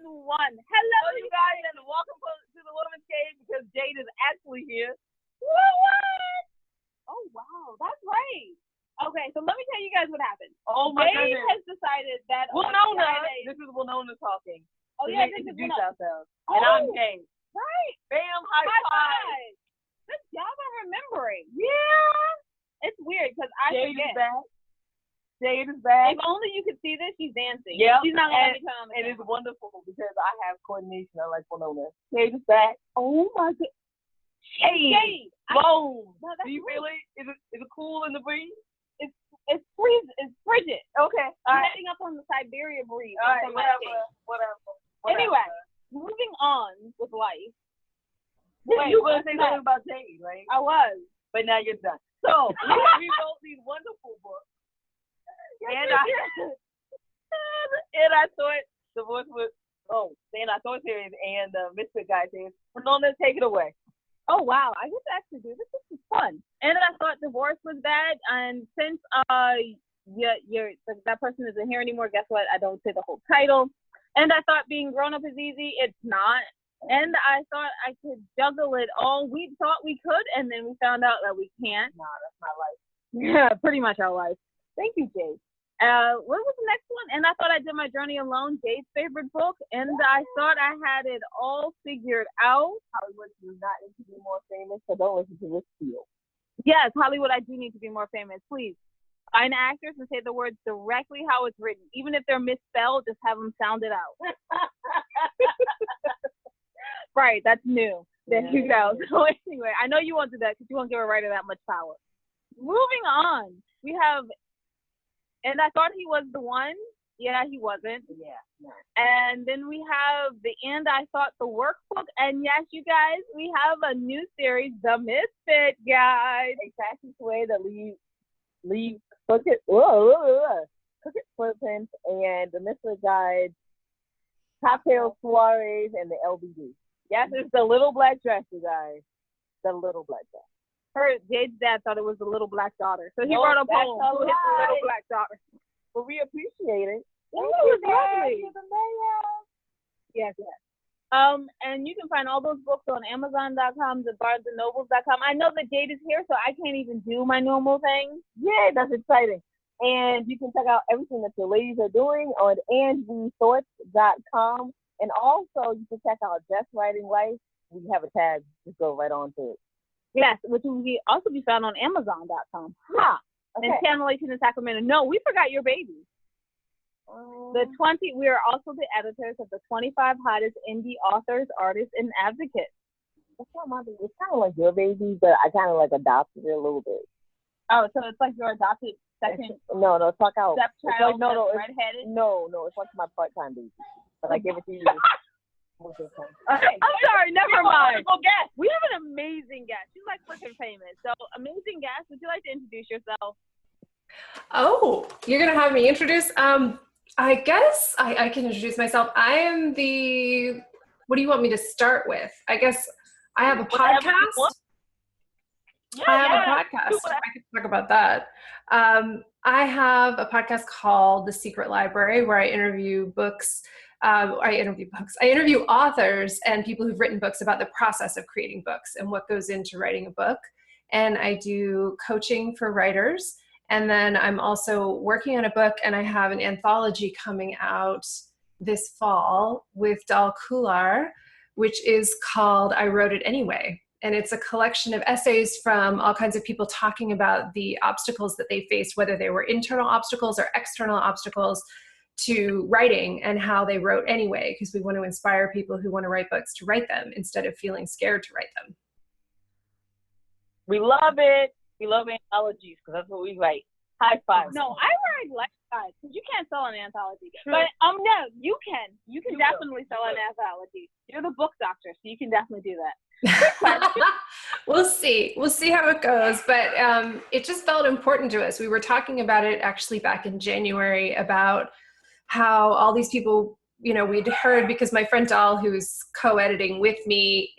one. Hello, you guys, and welcome to the Woman's Cave because Jade is actually here. What? Oh, wow, that's right. Okay, so let me tell you guys what happened. Oh, my Jade goodness. has decided that Winona. This is Winona talking. Oh, we yeah, need to this is introduce Winona. ourselves. Oh, And I'm Jade. right. Bam, high five. Good job on remembering. Yeah. It's weird because I Jade forget. is back. Jade is back. If only you could see this, she's dancing. Yep. She's not going to let me turn on the And camera. it's wonderful because I have coordination. I like Winona. Jade is back. Oh, my God. Jade. Boom. No, Do you feel it? Is it cool in the breeze? It's freezing. It's frigid. Okay. All I'm right. heading up on the Siberia breeze. All right. Whatever. Anyway, moving on with life. Wait, you were going to say something about Jade, right? I was. But now you're done. So, we wrote these wonderful books. And I thought the voice was, and I thought series and Mr. Guy says, Winona, take it away. Oh, wow. I get to actually do this. This is fun. And I thought divorce was bad. And since that person isn't here anymore, guess what? I don't say the whole title. And I thought being grown up is easy. It's not. And I thought I could juggle it all. We thought we could, and then we found out that we can't. Nah, that's my life. Yeah, pretty much our life. Thank you, Jade. What was the next one? And I thought I did my journey alone, Jade's favorite book, and I thought I had it all figured out. Hollywood does not need to be more famous, so don't listen to this deal. Yes, Hollywood, I do need to be more famous. Please find actors and say the words directly how it's written. Even if they're misspelled, just have them sound it out. Right, that's new. There you go. So anyway, I know you won't do that because you won't give a writer that much power. Moving on, we have, and I thought he was the one. Yeah, he wasn't. Yeah. No. And then we have and I thought the workbook. And yes, you guys, we have a new series, The Misfit Guide. A fastest way to leave crooked footprints and the Misfit Guide, cocktail soirees, and the LBD. Yes, it's the little black dress, you guys. The little black dress. Jade's dad thought it was the little black daughter. So he No, wrote a that's poem a to his lie. little black daughter. But we appreciate it. Thank you, lovely. You're the mayor. Yes. And you can find all those books on Amazon.com, the BarnesandNobles.com. I know that Jade is here, so I can't even do my normal thing. Yeah, that's exciting. And you can check out everything that the ladies are doing on AngieThoughts.com. And also, you can check out Just Writing Life. We have a tag. Just go right on to it. Yes, which will also be found on Amazon.com. Okay. And Channelation in Sacramento. No, we forgot your baby. We are also the editors of the 25 hottest indie authors, artists, and advocates. That's not my baby. It's kind of like your baby, but I kind of like adopted it a little bit. Oh, so it's like your adopted second No, talk out. stepchild, Like, redheaded? No, it's like my part-time baby. But I give it to you. Okay, I'm sorry, never mind. Guest. We have an amazing guest. She's like freaking famous. So, amazing guest, would you like to introduce yourself? Oh, you're going to have me introduce? I guess I can introduce myself. I am what do you want me to start with? I guess I have a podcast. I have a podcast. I can talk about that. I have a podcast called The Secret Library where I interview I interview authors and people who've written books about the process of creating books and what goes into writing a book. And I do coaching for writers. And then I'm also working on a book, and I have an anthology coming out this fall with Dal Kular, which is called I Wrote It Anyway. And it's a collection of essays from all kinds of people talking about the obstacles that they faced, whether they were internal obstacles or external obstacles to writing, and how they wrote anyway, because we want to inspire people who want to write books to write them instead of feeling scared to write them. We love it. We love anthologies because that's what we write. High five. No, I write life guides because you can't sell an anthology. True. But no, you can. You can You definitely sell an anthology. You're the book doctor, so you can definitely do that. We'll see how it goes, but it just felt important to us. We were talking about it actually back in January about how all these people, we'd heard, because my friend Dal, who's co-editing with me,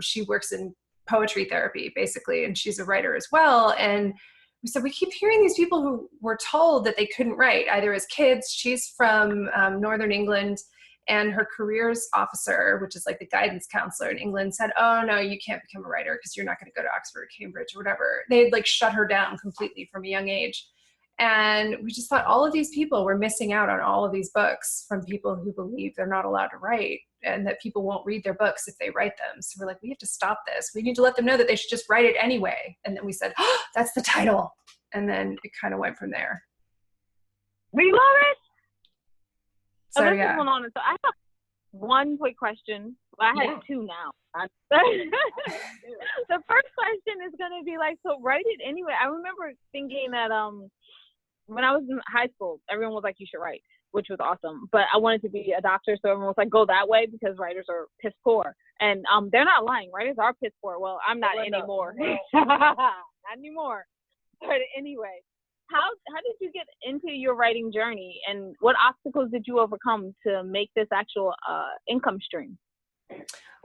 she works in poetry therapy basically, and she's a writer as well. And we said, we keep hearing these people who were told that they couldn't write either as kids. She's from Northern England, And her careers officer, which is like the guidance counselor in England, said, oh, no, you can't become a writer because you're not going to go to Oxford or Cambridge or whatever. They had like shut her down completely from a young age. And we just thought all of these people were missing out on all of these books from people who believe they're not allowed to write and that people won't read their books if they write them. So we're like, we have to stop this. We need to let them know that they should just write it anyway. And then we said, oh, that's the title. And then it kind of went from there. We love it. So, yeah. So I have one quick question. Well, I have two now. The first question is going to be like, so write it anyway. I remember thinking that when I was in high school, everyone was like, you should write, which was awesome. But I wanted to be a doctor, so everyone was like, go that way because writers are piss poor. And they're not lying. Writers are piss poor. Well, I'm not anymore. Not anymore. But anyway, how did you get into your writing journey, and what obstacles did you overcome to make this actual income stream?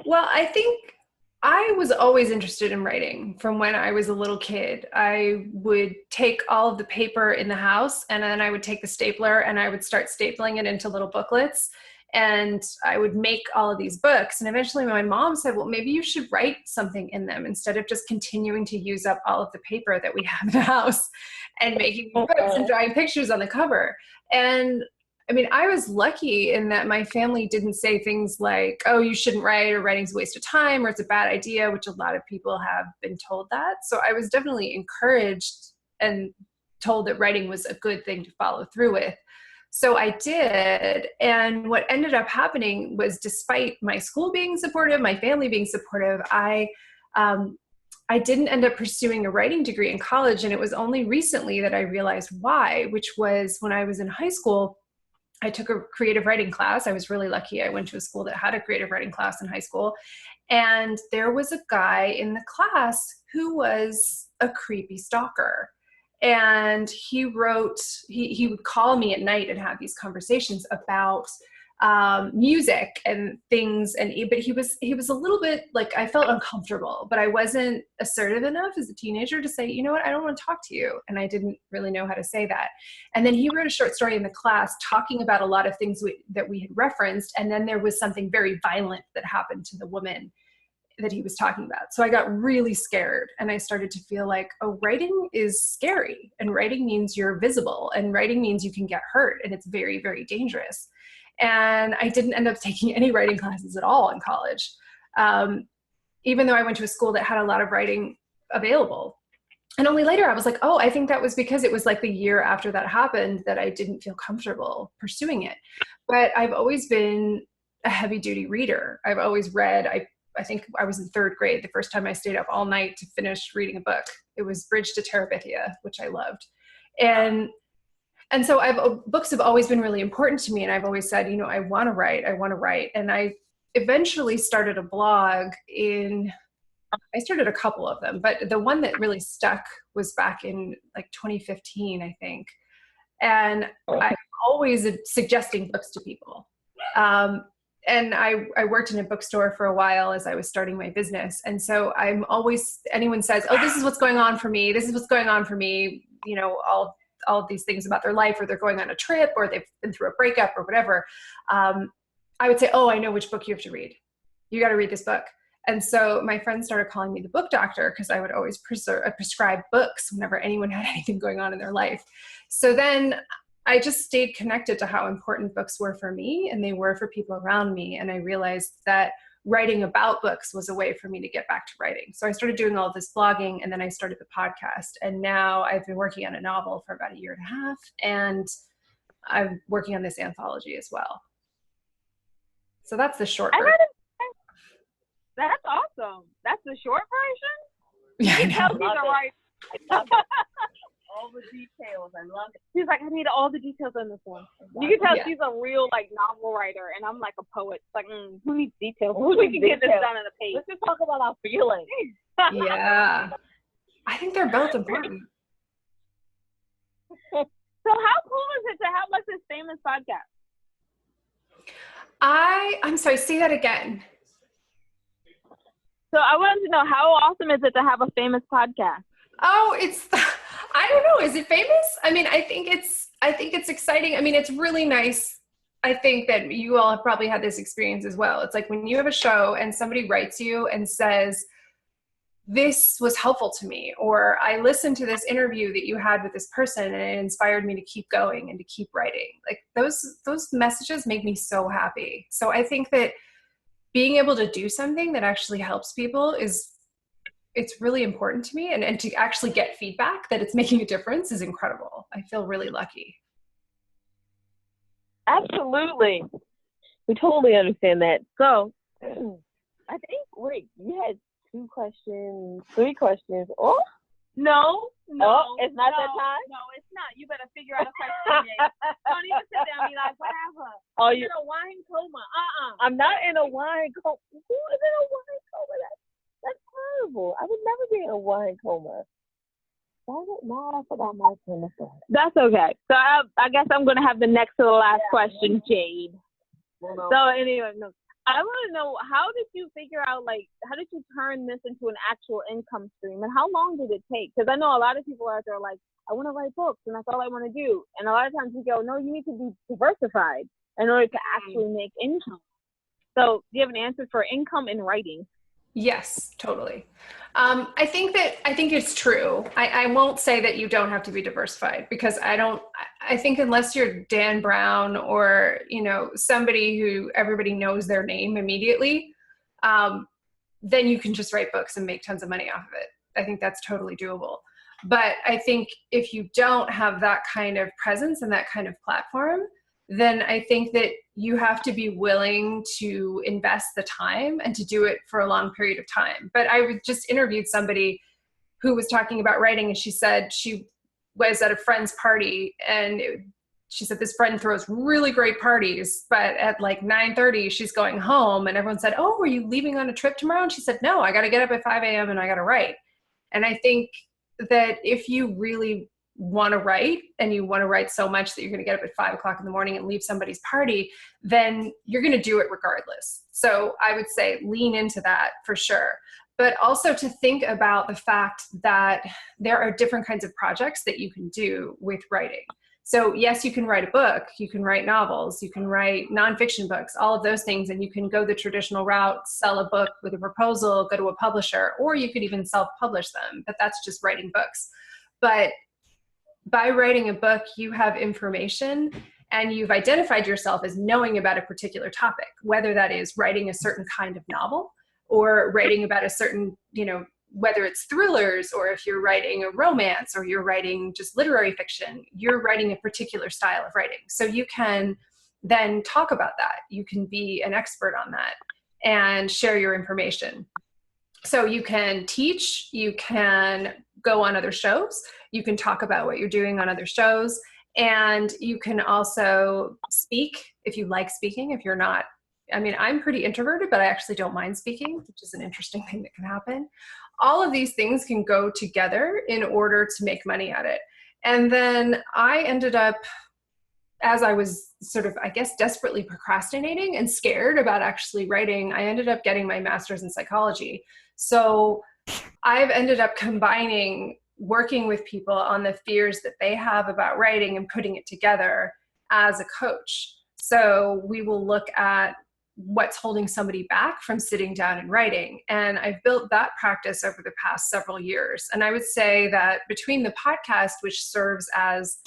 Well, I think I was always interested in writing from when I was a little kid. I would take all of the paper in the house and then I would take the stapler and I would start stapling it into little booklets. And I would make all of these books. And eventually my mom said, well, maybe you should write something in them instead of just continuing to use up all of the paper that we have in the house and making books and drawing pictures on the cover. And I mean, I was lucky in that my family didn't say things like, oh, you shouldn't write, or writing's a waste of time, or it's a bad idea, which a lot of people have been told that. So I was definitely encouraged and told that writing was a good thing to follow through with. So I did. And what ended up happening was, despite my school being supportive, my family being supportive, I didn't end up pursuing a writing degree in college. And it was only recently that I realized why, which was when I was in high school, I took a creative writing class. I was really lucky. I went to a school that had a creative writing class in high school. And there was a guy in the class who was a creepy stalker. And he would call me at night and have these conversations about music and things. But he was a little bit like, I felt uncomfortable, but I wasn't assertive enough as a teenager to say, you know what, I don't want to talk to you. And I didn't really know how to say that. And then he wrote a short story in the class talking about a lot of things that we had referenced. And then there was something very violent that happened to the woman that he was talking about. So I got really scared and I started to feel like, oh, writing is scary, and writing means you're visible, and writing means you can get hurt, and it's very, very dangerous. And I didn't end up taking any writing classes at all in college, even though I went to a school that had a lot of writing available. And only later I was like, oh, I think that was because it was like the year after that happened that I didn't feel comfortable pursuing it. But I've always been a heavy duty reader. I've always read. I think I was in third grade the first time I stayed up all night to finish reading a book. It was Bridge to Terabithia, which I loved. And so books have always been really important to me. And I've always said, I want to write. And I eventually started a blog I started a couple of them, but the one that really stuck was back in like 2015, I think. And I'm always suggesting books to people. And I worked in a bookstore for a while as I was starting my business. And so anyone says, oh, this is what's going on for me. This is what's going on for me. All of these things about their life, or they're going on a trip, or they've been through a breakup or whatever. I would say, oh, I know which book you have to read. You got to read this book. And so my friends started calling me the book doctor because I would always prescribe books whenever anyone had anything going on in their life. So then I just stayed connected to how important books were for me, and they were for people around me. And I realized that writing about books was a way for me to get back to writing. So I started doing all of this blogging, and then I started the podcast. And now I've been working on a novel for about 1.5 years, and I'm working on this anthology as well. So that's the short version. That's awesome. That's the short version? Yeah, You can tell she's a writer. I love it. All the details. I love it. She's like, I need all the details in this one. You can tell Yeah. she's a real novel writer, and I'm like a poet. It's like, who needs details? We can get this done in a page. Let's just talk about our feelings. Yeah. I think they're both important. So how cool is it to have this famous podcast? I'm sorry, say that again. So I wanted to know, how awesome is it to have a famous podcast? Oh, I don't know. Is it famous? I mean, I think it's exciting. I mean, it's really nice I think that you all have probably had this experience as well. It's like when you have a show and somebody writes you and says, this was helpful to me, or I listened to this interview that you had with this person and it inspired me to keep going and to keep writing. Like those messages make me so happy. So I think that being able to do something that actually helps people it's really important to me, and to actually get feedback that it's making a difference is incredible. I feel really lucky. Absolutely. We totally understand that. So I think, wait, you had 3 questions. Oh, No, it's not that time? No, it's not. You better figure out a question, Jay. Don't even sit there and be like, whatever. Oh, You're in a wine coma. I'm not in a wine coma. Who is in a wine coma? That's horrible. I would never be in a wine coma. I forgot my train of thought. That's okay. So I guess I'm gonna have the next to the last question, Jade. Well, So anyway, no. I want to know, how did you figure out, like, how did you turn this into an actual income stream, and how long did it take? Because I know a lot of people out there are like, I want to write books, and that's all I want to do. And a lot of times we go, no, you need to be diversified in order to actually make income. So do you have an answer for income in writing? Yes, totally. I think it's true. I won't say that you don't have to be diversified, because I think unless you're Dan Brown or, somebody who everybody knows their name immediately, then you can just write books and make tons of money off of it. I think that's totally doable. But I think if you don't have that kind of presence and that kind of platform, then I think that you have to be willing to invest the time and to do it for a long period of time. But I just interviewed somebody who was talking about writing, and she said she was at a friend's party, and she said this friend throws really great parties, but at like 9:30 she's going home, and everyone said, oh, are you leaving on a trip tomorrow? And she said, no, I got to get up at 5 a.m. and I got to write. And I think that if you really want to write, and you want to write so much that you're going to get up at 5 o'clock in the morning and leave somebody's party, then you're going to do it regardless. So I would say lean into that for sure. But also to think about the fact that there are different kinds of projects that you can do with writing. So yes, you can write a book, you can write novels, you can write nonfiction books, all of those things, and you can go the traditional route, sell a book with a proposal, go to a publisher, or you could even self-publish them, but that's just writing books. But by writing a book, you have information and you've identified yourself as knowing about a particular topic, whether that is writing a certain kind of novel or writing about a certain, whether it's thrillers, or if you're writing a romance, or you're writing just literary fiction, you're writing a particular style of writing. So you can then talk about that. You can be an expert on that and share your information. So you can teach, you can go on other shows, you can talk about what you're doing on other shows, and you can also speak if you like speaking. If you're not, I'm pretty introverted, but I actually don't mind speaking, which is an interesting thing that can happen. All of these things can go together in order to make money at it. And then I ended up, as I was sort of, I guess, desperately procrastinating and scared about actually writing, I ended up getting my master's in psychology. So I've ended up combining working with people on the fears that they have about writing and putting it together as a coach. So we will look at what's holding somebody back from sitting down and writing. And I've built that practice over the past several years. And I would say that between the podcast, which serves as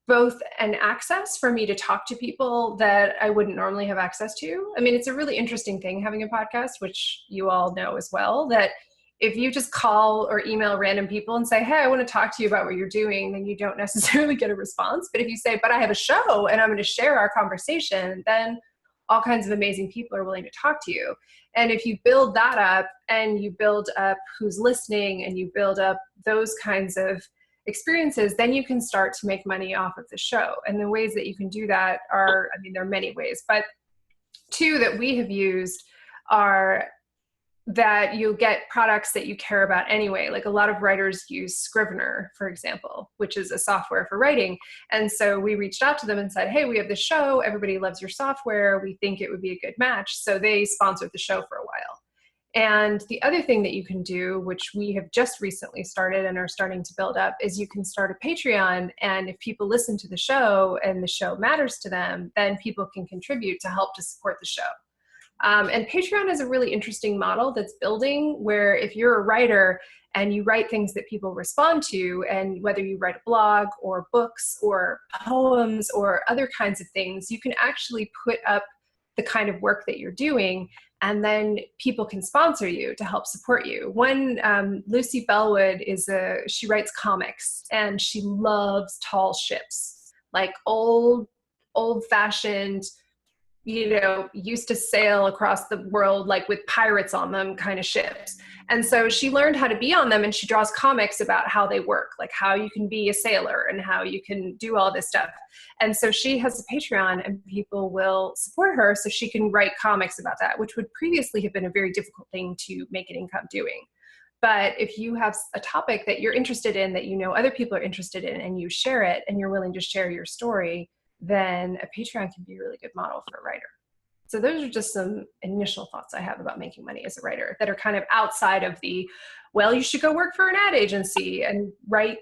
both an access for me to talk to people that I wouldn't normally have access to. It's a really interesting thing having a podcast, which you all know as well, that if you just call or email random people and say, hey, I want to talk to you about what you're doing, then you don't necessarily get a response. But if you say, but I have a show and I'm going to share our conversation, then all kinds of amazing people are willing to talk to you. And if you build that up, and you build up who's listening, and you build up those kinds of experiences, then you can start to make money off of the show. And the ways that you can do that are, there are many ways, but 2 that we have used are that you'll get products that you care about anyway. Like a lot of writers use Scrivener, for example, which is a software for writing. And so we reached out to them and said, hey, we have this show. Everybody loves your software. We think it would be a good match. So they sponsored the show for a while. And the other thing that you can do, which we have just recently started and are starting to build up, is you can start a Patreon. And if people listen to the show and the show matters to them, then people can contribute to help to support the show. And Patreon is a really interesting model that's building, where if you're a writer and you write things that people respond to, and whether you write a blog or books or poems or other kinds of things, you can actually put up the kind of work that you're doing, and then people can sponsor you to help support you. Lucy Bellwood she writes comics, and she loves tall ships, like old-fashioned, used to sail across the world, like with pirates on them kind of ships. And so she learned how to be on them, and she draws comics about how they work, like how you can be a sailor and how you can do all this stuff. And so she has a Patreon, and people will support her so she can write comics about that, which would previously have been a very difficult thing to make an income doing. But if you have a topic that you're interested in, that other people are interested in, and you share it, and you're willing to share your story, then a Patreon can be a really good model for a writer. So those are just some initial thoughts I have about making money as a writer that are kind of outside of you should go work for an ad agency and write,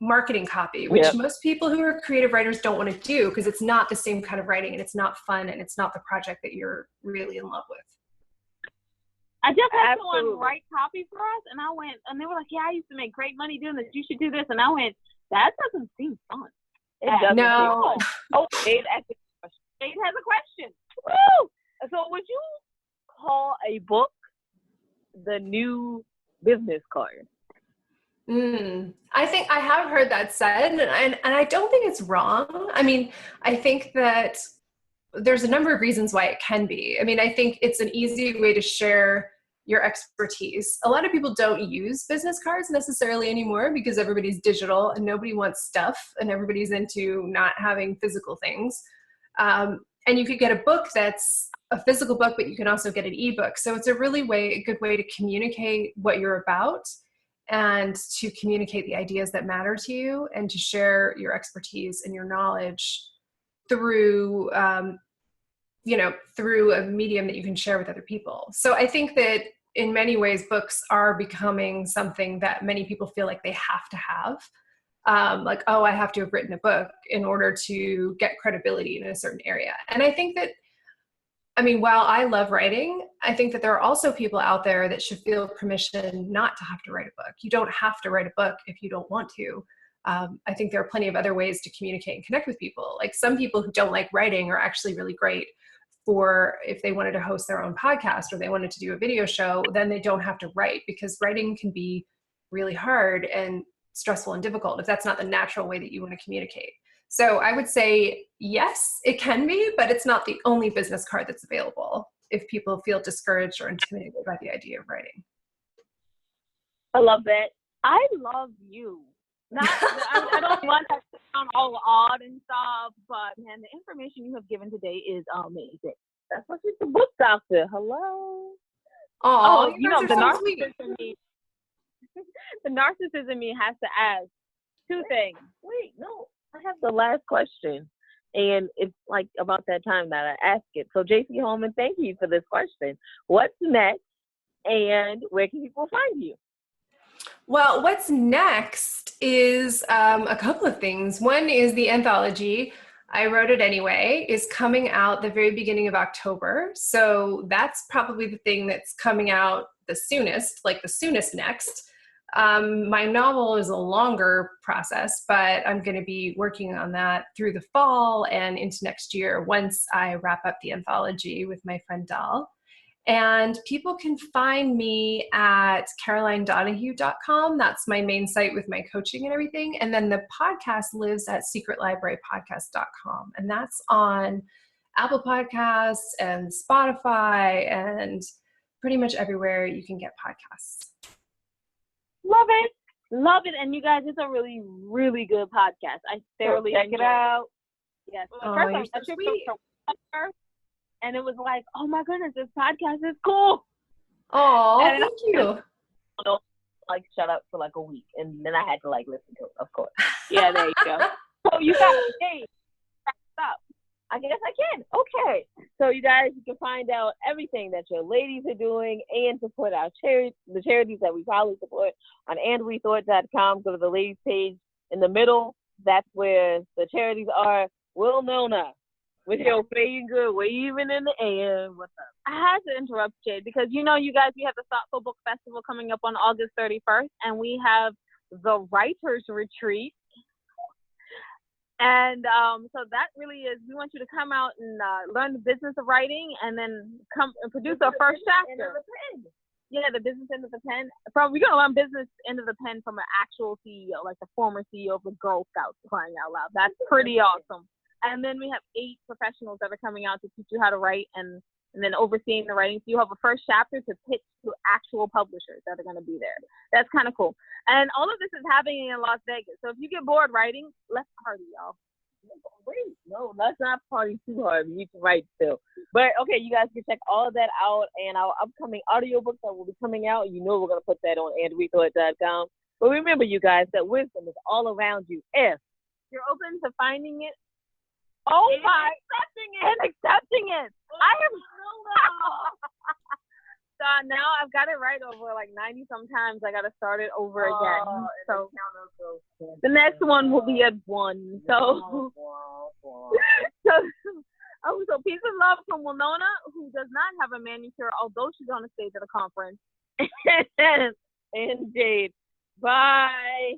marketing copy, which most people who are creative writers don't want to do, because it's not the same kind of writing, and it's not fun, and it's not the project that you're really in love with. I just had someone write copy for us, and I went, and they were like, yeah, I used to make great money doing this. You should do this. And I went, that doesn't seem fun. It doesn't. No. Jade has a question. Woo! So would you call a book the new business card? I think I have heard that said, and I don't think it's wrong. I mean, I think that there's a number of reasons why it can be. I mean, I think it's an easy way to share your expertise. A lot of people don't use business cards necessarily anymore because everybody's digital and nobody wants stuff, and everybody's into not having physical things. And you could get a book that's a physical book, but you can also get an ebook. So it's a good way to communicate what you're about, and to communicate the ideas that matter to you, and to share your expertise and your knowledge through through a medium that you can share with other people. So I think that in many ways, books are becoming something that many people feel like they have to have. Like, oh, I have to have written a book in order to get credibility in a certain area. And I think that, while I love writing, I think that there are also people out there that should feel permission not to have to write a book. You don't have to write a book if you don't want to. I think there are plenty of other ways to communicate and connect with people. Like, some people who don't like writing are actually really great for if they wanted to host their own podcast or they wanted to do a video show, then they don't have to write, because writing can be really hard and stressful and difficult if that's not the natural way that you want to communicate. So I would say, yes, it can be, but it's not the only business card that's available if people feel discouraged or intimidated by the idea of writing. I love that. I love you. I don't want that to sound all odd and stuff, but man, the information you have given today is amazing. That's what she's the book doctor. Hello. Oh, the narcissist in me. The narcissist in me has to ask two things. Wait, no, I have the last question, and it's like about that time that I ask it. So, JC Holman, thank you for this question. What's next, and where can people find you? Well, what's next is a couple of things. One is the anthology, I Wrote It Anyway, is coming out the very beginning of October. So that's probably the thing that's coming out the soonest next. My novel is a longer process, but I'm going to be working on that through the fall and into next year once I wrap up the anthology with my friend Dal. And people can find me at carolinedonahue.com. That's my main site with my coaching and everything. And then the podcast lives at secretlibrarypodcast.com. And that's on Apple Podcasts and Spotify and pretty much everywhere you can get podcasts. Love it. Love it. And you guys, it's a really, really good podcast. I thoroughly check it out. Yes. Oh, first, you're so sweet. And it was like, oh my goodness, this podcast is cool. Oh, thank you. Like, shut up for like a week, and then I had to like listen to it, of course. Yeah, there you go. So you got to stop. I guess I can. Okay. So you guys, you can find out everything that your ladies are doing and support our the charities that we probably support on andwethought.com. Go to the ladies page in the middle. That's where the charities are. Will Nona, with your fading good waving in the air. What's up? I had to interrupt Jade because you guys, we have the Thoughtful Book Festival coming up on August 31st, and we have the Writers Retreat. And so that really is, we want you to come out and learn the business of writing, and then come and produce our first chapter. Yeah, the business end of the pen. We're gonna learn business end of the pen from an actual CEO, like the former CEO of the Girl Scouts, crying out loud. That's pretty awesome. And then we have 8 professionals that are coming out to teach you how to write, and then overseeing the writing. So you have a first chapter to pitch to actual publishers that are going to be there. That's kind of cool. And all of this is happening in Las Vegas. So if you get bored writing, let's party, y'all. Wait, no, let's not party too hard. We need to write still. But okay, you guys can check all of that out, and our upcoming audiobooks that will be coming out. We're going to put that on andwethought.com. But remember, you guys, that wisdom is all around you if you're open to finding it. Oh my! Accepting it. I am. So now I've got it right over like 90 sometimes. I got to start it over again. So the next one will be at 1. So so peace and love from Winona, who does not have a manicure, although she's on the stage at a conference. And Jade. Bye.